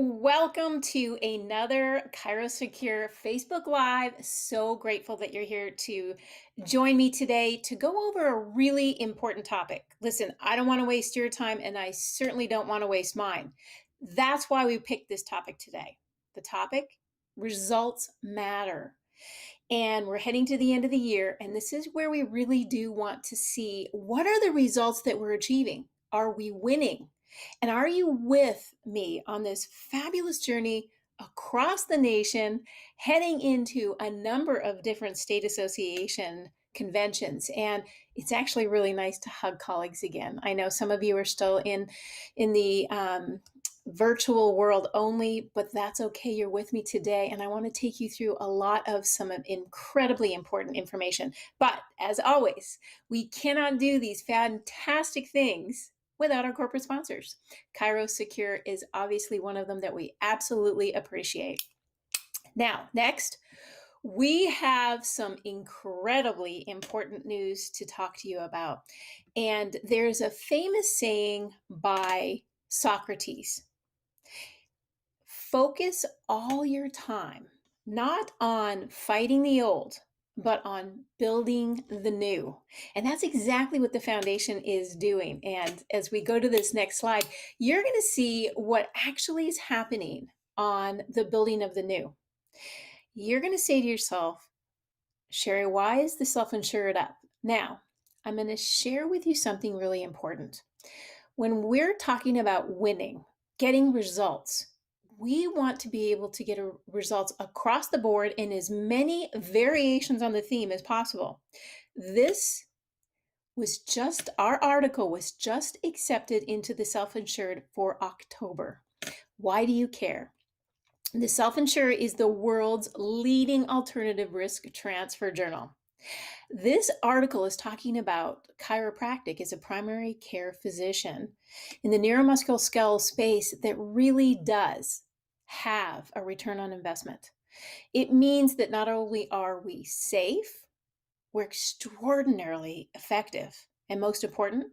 Welcome to another ChiroSecure Facebook Live. So grateful that you're here to join me today to go over a really important topic. Listen, I don't want to waste your time, and I certainly don't want to waste mine. That's why we picked this topic today. The topic: results matter. And we're heading to the end of the year, and this is where we really do want to see what are the results that we're achieving. Are we winning? And are you with me on this fabulous journey across the nation, heading into a number of different state association conventions? And it's actually really nice to hug colleagues again. I know some of you are still in the virtual world only, but that's okay. You're with me today, and I want to take you through a lot of some incredibly important information. But as always, we cannot do these fantastic things without our corporate sponsors. ChiroSecure is obviously one of them that we absolutely appreciate. Now, next, we have some incredibly important news to talk to you about. And there's a famous saying by Socrates: focus all your time not on fighting the old, but on building the new. And that's exactly what the foundation is doing. And as we go to this next slide, you're going to see what actually is happening on the building of the new. You're going to say to yourself, Sherry, why is the self-insured up? Now, I'm going to share with you something really important. When we're talking about winning, getting results, we want to be able to get results across the board in as many variations on the theme as possible. Our article was just accepted into the self-insured for October. Why do you care? The self-insured is the world's leading alternative risk transfer journal. This article is talking about chiropractic as a primary care physician in the neuromusculoskeletal space that really does have a return on investment. It means that not only are we safe, we're extraordinarily effective. And most important,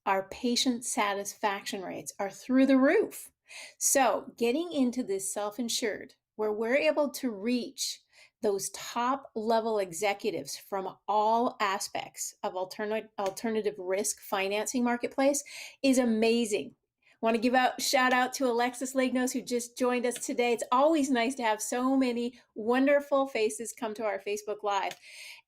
our patient satisfaction rates are through the roof. So getting into this self-insured, where we're able to reach those top level executives from all aspects of alternative risk financing marketplace, is amazing. Want to give a shout out to Alexis Legnos, who just joined us today. It's always nice to have so many wonderful faces come to our Facebook Live.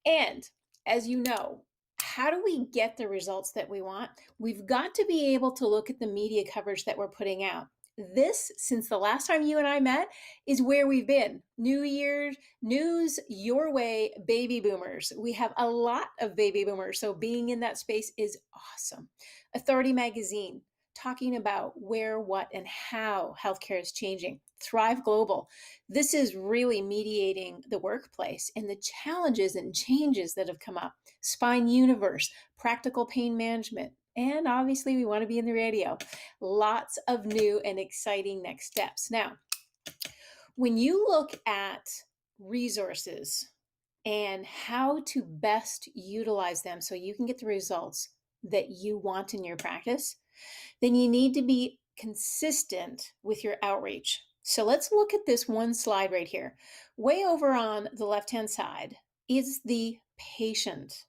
And as you know, how do we get the results that we want? We've got to be able to look at the media coverage that we're putting out. This, since the last time you and I met, is where we've been. New Year's news your way, baby boomers. We have a lot of baby boomers, so being in that space is awesome. Authority Magazine, talking about where, what, and how healthcare is changing. Thrive Global. This is really mediating the workplace and the challenges and changes that have come up. Spine Universe, Practical Pain Management, and obviously we want to be in the radio. Lots of new and exciting next steps. Now, when you look at resources and how to best utilize them so you can get the results that you want in your practice, then you need to be consistent with your outreach. So let's look at this one slide right here. Way over on the left-hand side is the patient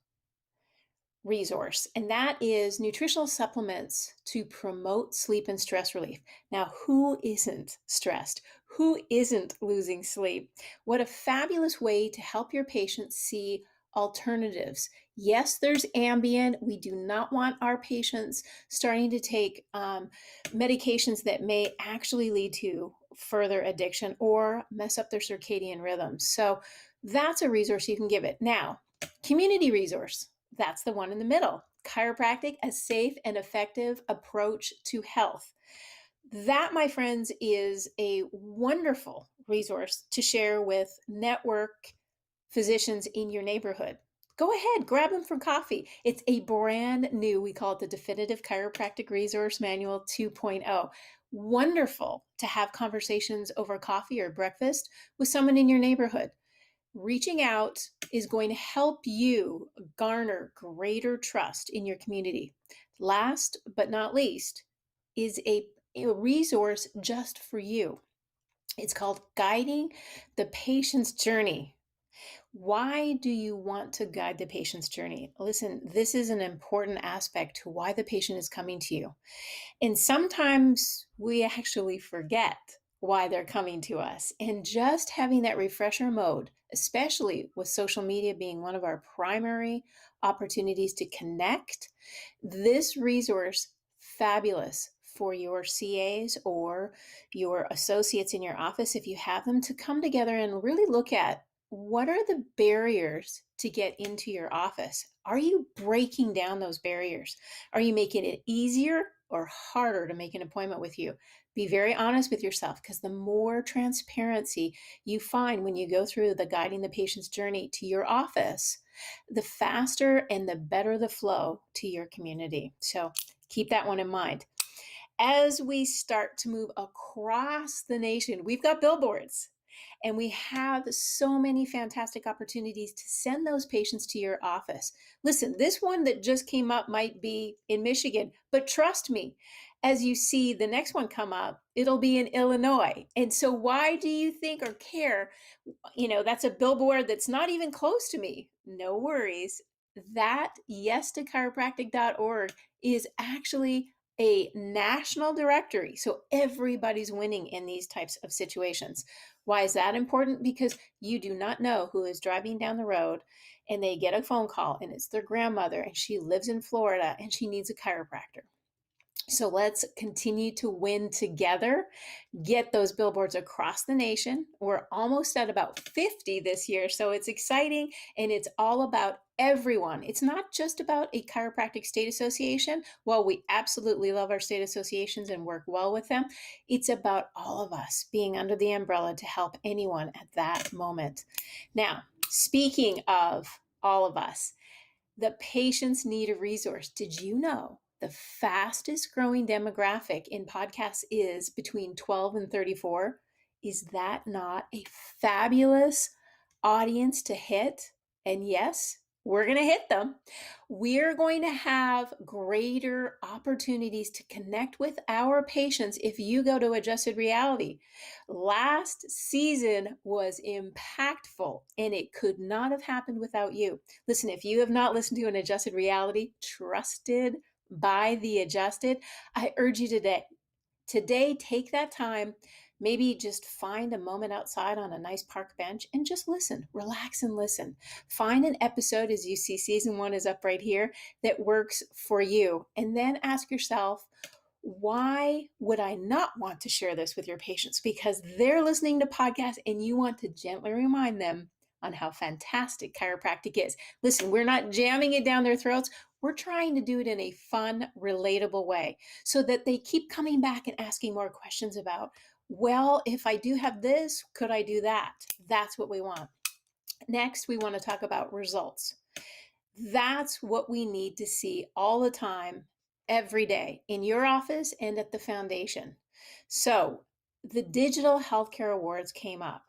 resource, and that is nutritional supplements to promote sleep and stress relief. Now, who isn't stressed? Who isn't losing sleep? What a fabulous way to help your patients see alternatives. Yes, there's Ambien. We do not want our patients starting to take medications that may actually lead to further addiction or mess up their circadian rhythms. So that's a resource you can give it. Now, community resource. That's the one in the middle. Chiropractic, a safe and effective approach to health. That, my friends, is a wonderful resource to share with network physicians in your neighborhood. Go ahead, grab them for coffee. It's a brand new, we call it the Definitive Chiropractic Resource Manual 2.0. Wonderful to have conversations over coffee or breakfast with someone in your neighborhood. Reaching out is going to help you garner greater trust in your community. Last but not least is a resource just for you. It's called Guiding the Patient's Journey. Why do you want to guide the patient's journey? Listen, this is an important aspect to why the patient is coming to you. And sometimes we actually forget why they're coming to us. And just having that refresher mode, especially with social media being one of our primary opportunities to connect, this resource, fabulous for your CAs or your associates in your office, if you have them, to come together and really look at what are the barriers to get into your office. Are you breaking down those barriers? Are you making it easier or harder to make an appointment with you? Be very honest with yourself, because the more transparency you find when you go through the guiding the patient's journey to your office, the faster and the better the flow to your community. So keep that one in mind. As we start to move across the nation, we've got billboards. And we have so many fantastic opportunities to send those patients to your office. Listen, this one that just came up might be in Michigan, but trust me, as you see the next one come up, it'll be in Illinois. And so, why do you think or care? That's a billboard that's not even close to me. No worries. That yes-to-chiropractic.org is actually a national directory. So everybody's winning in these types of situations. Why is that important? Because you do not know who is driving down the road and they get a phone call and it's their grandmother and she lives in Florida and she needs a chiropractor. So let's continue to win together, get those billboards across the nation. We're almost at about 50 this year, so it's exciting, and it's all about everyone. It's not just about a chiropractic state association. While we absolutely love our state associations and work well with them, it's about all of us being under the umbrella to help anyone at that moment. Now, speaking of all of us, the patients need a resource. Did you know the fastest growing demographic in podcasts is between 12 and 34? Is that not a fabulous audience to hit? And yes, we're going to hit them. We're going to have greater opportunities to connect with our patients if you go to Adjusted Reality. Last season was impactful, and it could not have happened without you. Listen, if you have not listened to an Adjusted Reality trusted by the adjusted, I urge you Today, take that time, maybe just find a moment outside on a nice park bench and just listen, relax and listen. Find an episode, as you see, season 1 is up right here, that works for you. And then ask yourself, why would I not want to share this with your patients? Because they're listening to podcasts and you want to gently remind them on how fantastic chiropractic is. Listen, we're not jamming it down their throats. We're trying to do it in a fun, relatable way so that they keep coming back and asking more questions about, well, if I do have this, could I do that? That's what we want. Next, we want to talk about results. That's what we need to see all the time, every day, in your office and at the foundation. So, the Digital Healthcare Awards came up.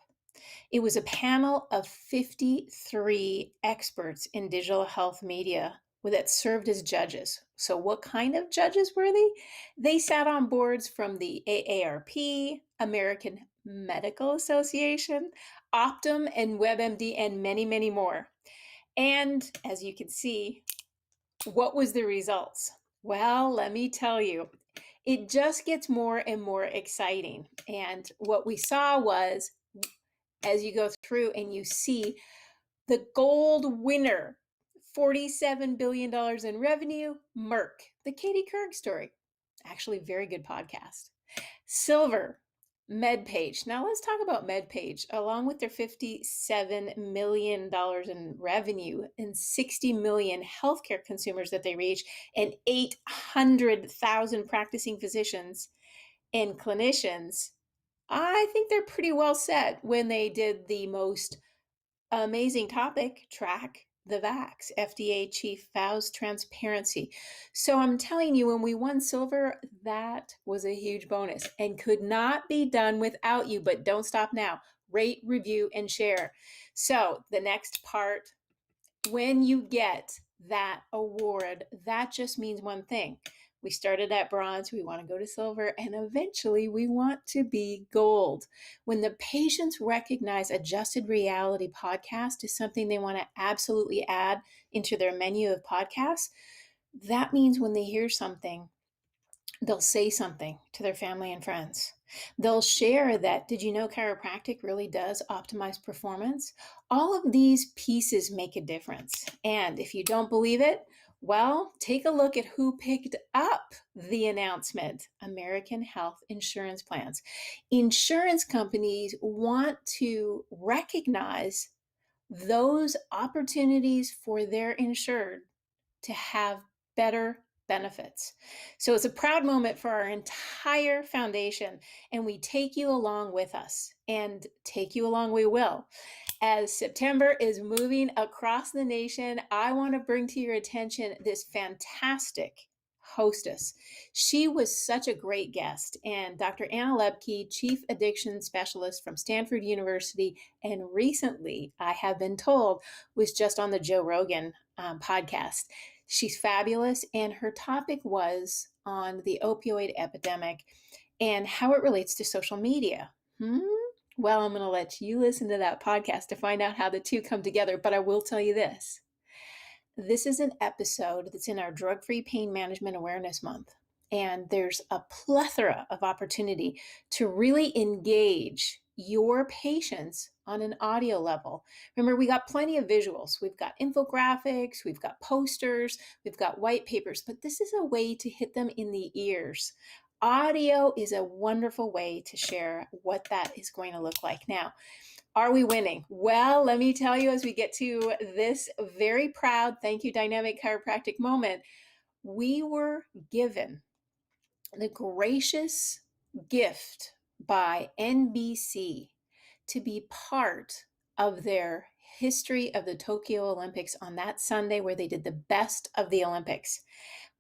It was a panel of 53 experts in digital health media that served as judges. So, what kind of judges were they? They sat on boards from the AARP, American Medical Association, Optum, and WebMD, and many, many more. And as you can see, what was the results? Well, let me tell you, it just gets more and more exciting. And what we saw was, as you go through and you see the gold winner, $47 billion in revenue, Merck, the Katie Couric story. Actually, very good podcast. Silver, MedPage. Now let's talk about MedPage. Along with their $57 million in revenue and 60 million healthcare consumers that they reach, and 800,000 practicing physicians and clinicians, I think they're pretty well set when they did the most amazing topic, track the vax. FDA chief vows transparency. So I'm telling you, when we won silver, that was a huge bonus and could not be done without you. But don't stop now. Rate, review, and share. So the next part, when you get that award, that just means one thing. We started at bronze, we want to go to silver, and eventually we want to be gold. When the patients recognize Adjusted Reality podcast is something they want to absolutely add into their menu of podcasts, that means when they hear something, they'll say something to their family and friends. They'll share that, did you know chiropractic really does optimize performance? All of these pieces make a difference. And if you don't believe it, well, take a look at who picked up the announcement: American Health Insurance Plans. Insurance companies want to recognize those opportunities for their insured to have better benefits. So it's a proud moment for our entire foundation, and we take you along with us, and take you along we will. As September is moving across the nation, I want to bring to your attention this fantastic hostess. She was such a great guest, and Dr. Anna Lebke, Chief Addiction Specialist from Stanford University, and recently, I have been told, was just on the Joe Rogan podcast. She's fabulous, and her topic was on the opioid epidemic and how it relates to social media. Well, I'm going to let you listen to that podcast to find out how the two come together, but I will tell you this. This is an episode that's in our Drug-Free Pain Management Awareness Month, and there's a plethora of opportunity to really engage your patients on an audio level. Remember, we got plenty of visuals. We've got infographics, we've got posters, we've got white papers, but this is a way to hit them in the ears. Audio is a wonderful way to share what that is going to look like. Now, are we winning? Well, let me tell you, as we get to this very proud thank you dynamic chiropractic moment, we were given the gracious gift by NBC to be part of their history of the Tokyo Olympics on that Sunday where they did the best of the Olympics.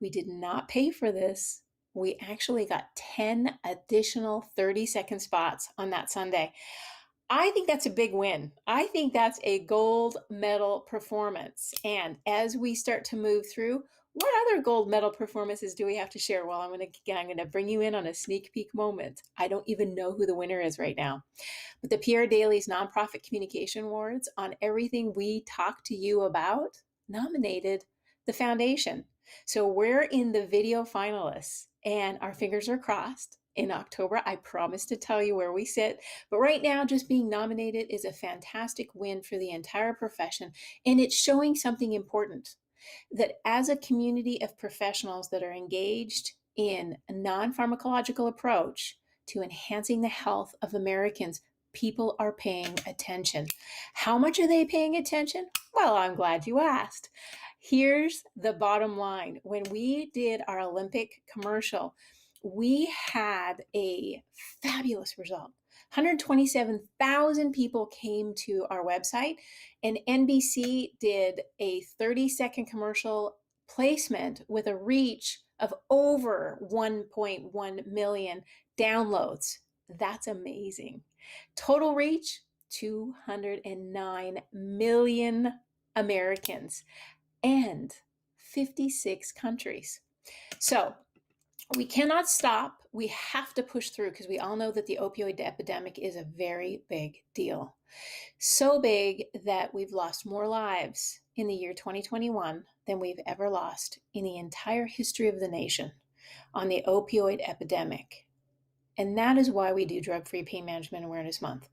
We did not pay for this. We actually got 10 additional 30-second spots on that Sunday. I think that's a big win. I think that's a gold medal performance. And as we start to move through, what other gold medal performances do we have to share? Well, I'm going to bring you in on a sneak peek moment. I don't even know who the winner is right now. But the Pierre Daly's Nonprofit Communication Awards, on everything we talk to you about, nominated the foundation. So we're in the video finalists, and our fingers are crossed. In October, I promise to tell you where we sit. But right now, just being nominated is a fantastic win for the entire profession. And it's showing something important, that as a community of professionals that are engaged in a non-pharmacological approach to enhancing the health of Americans, people are paying attention. How much are they paying attention? Well, I'm glad you asked. Here's the bottom line. When we did our Olympic commercial, we had a fabulous result. 127,000 people came to our website, and NBC did a 30-second commercial placement with a reach of over 1.1 million downloads. That's amazing. Total reach, 209 million Americans and 56 countries. So we cannot stop. We have to push through, because we all know that the opioid epidemic is a very big deal. So big that we've lost more lives in the year 2021 than we've ever lost in the entire history of the nation on the opioid epidemic. And that is why we do Drug-Free Pain Management Awareness Month.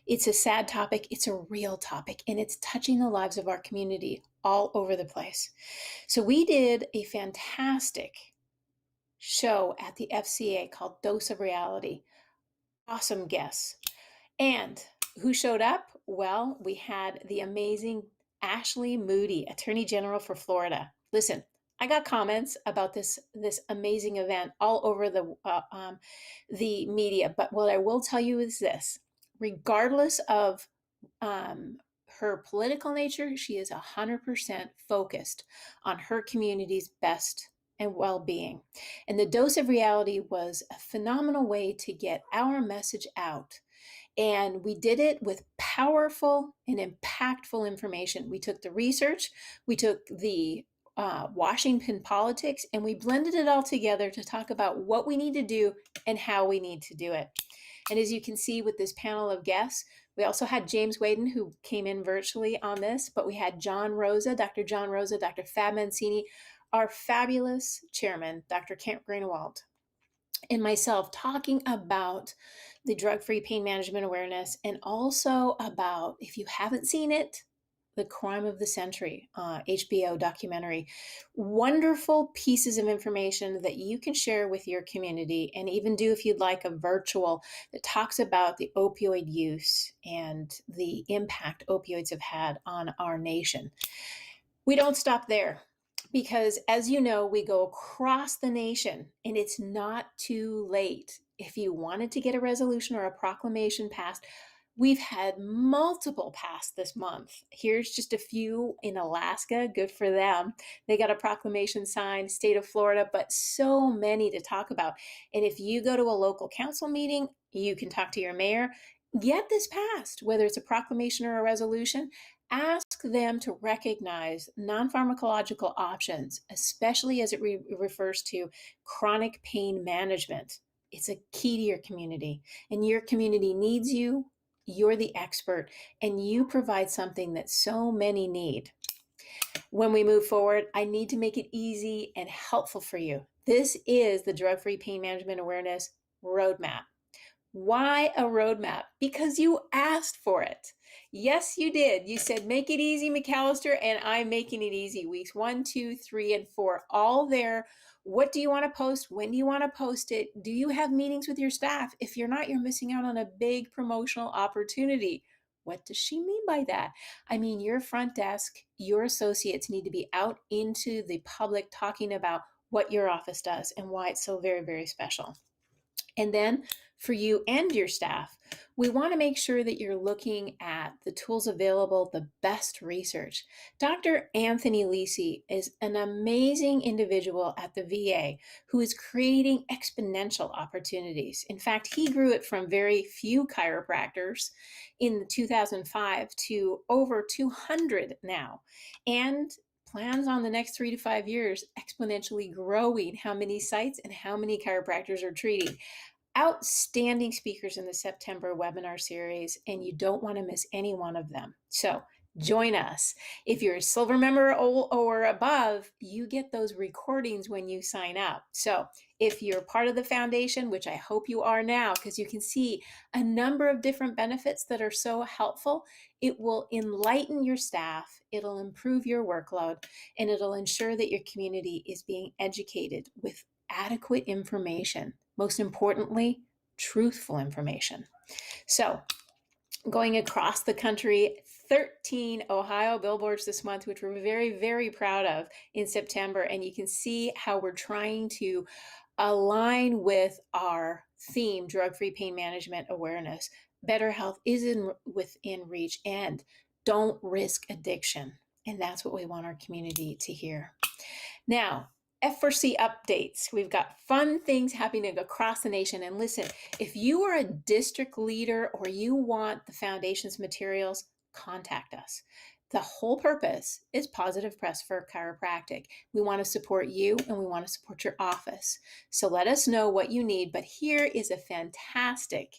It's a sad topic, it's a real topic, and it's touching the lives of our community all over the place. So we did a fantastic show at the FCA called Dose of Reality. Awesome guests. And who showed up? Well, we had the amazing Ashley Moody, Attorney General for Florida. Listen, I got comments about this amazing event all over the media, but what I will tell you is this: regardless of her political nature, she is 100% focused on her community's best and well-being. And the Dose of Reality was a phenomenal way to get our message out. And we did it with powerful and impactful information. We took the research, we took the Washington politics, and we blended it all together to talk about what we need to do and how we need to do it. And as you can see with this panel of guests, we also had James Waden, who came in virtually on this, but we had John Rosa, Dr. Fab Mancini, our fabulous chairman, Dr. Kent Greenewald, and myself talking about the drug-free pain management awareness, and also about, if you haven't seen it, the Crime of the Century, HBO documentary. Wonderful pieces of information that you can share with your community, and even do, if you'd like, a virtual that talks about the opioid use and the impact opioids have had on our nation. We don't stop there, because as you know, we go across the nation, and it's not too late. If you wanted to get a resolution or a proclamation passed, we've had multiple passed this month. Here's just a few in Alaska. Good for them. They got a proclamation signed, state of Florida, but so many to talk about. And if you go to a local council meeting, you can talk to your mayor. Get this passed, whether it's a proclamation or a resolution. Ask them to recognize non-pharmacological options, especially as it refers to chronic pain management. It's a key to your community, and your community needs you. You're the expert, and you provide something that so many need. When we move forward, I need to make it easy and helpful for you. This is the Drug-Free Pain Management Awareness Roadmap. Why a roadmap? Because you asked for it. Yes, you did. You said, make it easy, McAllister, and I'm making it easy. Weeks 1, 2, 3, and 4, all there. What do you want to post? When do you want to post it? Do you have meetings with your staff? If you're not, you're missing out on a big promotional opportunity. What does she mean by that? I mean, your front desk, your associates need to be out into the public talking about what your office does and why it's so very, very special. And then for you and your staff, we want to make sure that you're looking at the tools available, the best research. Dr. Anthony Lisi is an amazing individual at the VA who is creating exponential opportunities. In fact, he grew it from very few chiropractors in 2005 to over 200 now, and plans on the next 3 to 5 years exponentially growing how many sites and how many chiropractors are treating. Outstanding speakers in the September webinar series, and you don't want to miss any one of them. So join us. If you're a silver member or above, you get those recordings when you sign up. So if you're part of the foundation, which I hope you are now, because you can see a number of different benefits that are so helpful, it will enlighten your staff, it'll improve your workload, and it'll ensure that your community is being educated with adequate information. Most importantly, truthful information. So going across the country, 13 Ohio billboards this month, which we're very, very proud of in September. And you can see how we're trying to align with our theme, drug-free pain management awareness. Better health is within reach, and don't risk addiction. And that's what we want our community to hear. Now, F4C updates. We've got fun things happening across the nation. And listen, if you are a district leader or you want the foundation's materials, contact us. The whole purpose is positive press for chiropractic. We want to support you and we want to support your office. So let us know what you need. But here is a fantastic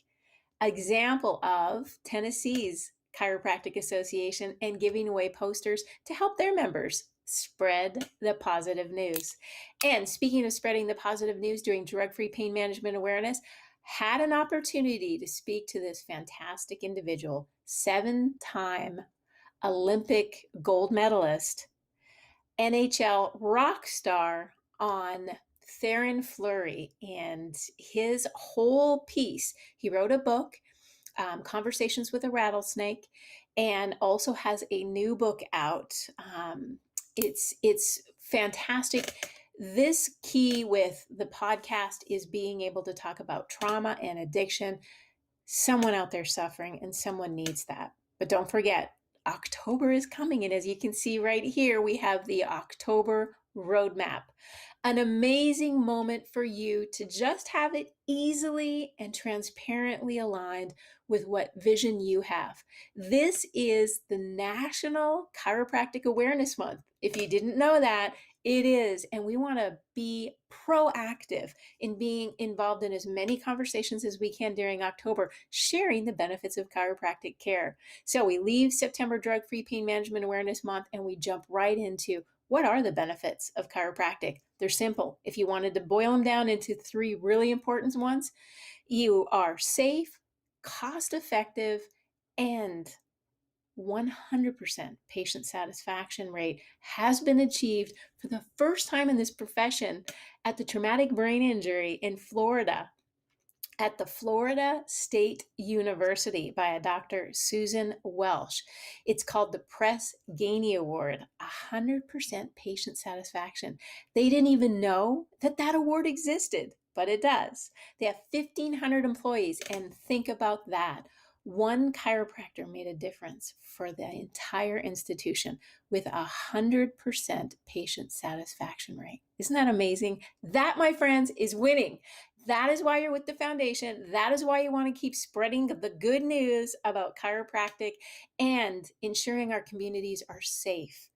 example of Tennessee's Chiropractic Association and giving away posters to help their members spread the positive news. And speaking of spreading the positive news, during drug-free pain management awareness, had an opportunity to speak to this fantastic individual, 7-time Olympic gold medalist, NHL rock star, on Theron Fleury and his whole piece. He wrote a book, Conversations with a Rattlesnake, and also has a new book out. It's fantastic. This key with the podcast is being able to talk about trauma and addiction. Someone out there suffering, and someone needs that. But don't forget, October is coming, and as you can see right here, we have the October roadmap. An amazing moment for you to just have it easily and transparently aligned with what vision you have. This is the National Chiropractic Awareness Month. If you didn't know that, it is. And we want to be proactive in being involved in as many conversations as we can during October, sharing the benefits of chiropractic care. So we leave September Drug-Free Pain Management Awareness Month and we jump right into what are the benefits of chiropractic. They're simple. If you wanted to boil them down into 3 really important ones, you are safe, cost-effective, and 100% patient satisfaction rate has been achieved for the first time in this profession at the traumatic brain injury in Florida at the Florida State University by a Dr. Susan Welsh. It's called the Press Ganey Award, 100% patient satisfaction. They didn't even know that that award existed, but it does. They have 1,500 employees, and think about that. One chiropractor made a difference for the entire institution with 100% patient satisfaction rate. Isn't that amazing? That, my friends, is winning. That is why you're with the foundation. That is why you want to keep spreading the good news about chiropractic and ensuring our communities are safe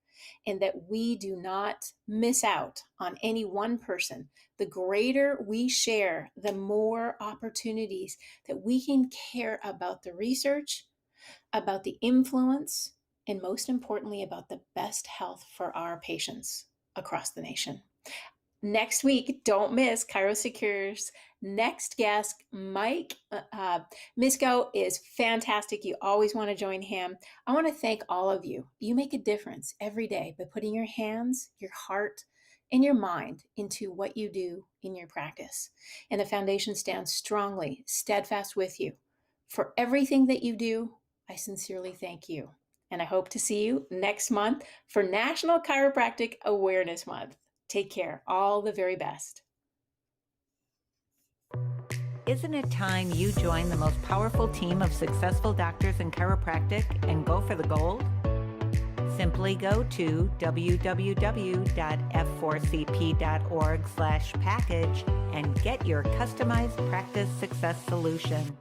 and that we do not miss out on any one person. The greater we share, the more opportunities that we can care about the research, about the influence, and most importantly, about the best health for our patients across the nation. Next week, don't miss ChiroSecure's next guest, Mike Misko is fantastic. You always want to join him. I want to thank all of you. You make a difference every day by putting your hands, your heart, and your mind into what you do in your practice. And the foundation stands strongly, steadfast with you. For everything that you do, I sincerely thank you. And I hope to see you next month for National Chiropractic Awareness Month. Take care. All the very best. Isn't it time you join the most powerful team of successful doctors in chiropractic and go for the gold? Simply go to www.f4cp.org/package and get your customized practice success solution.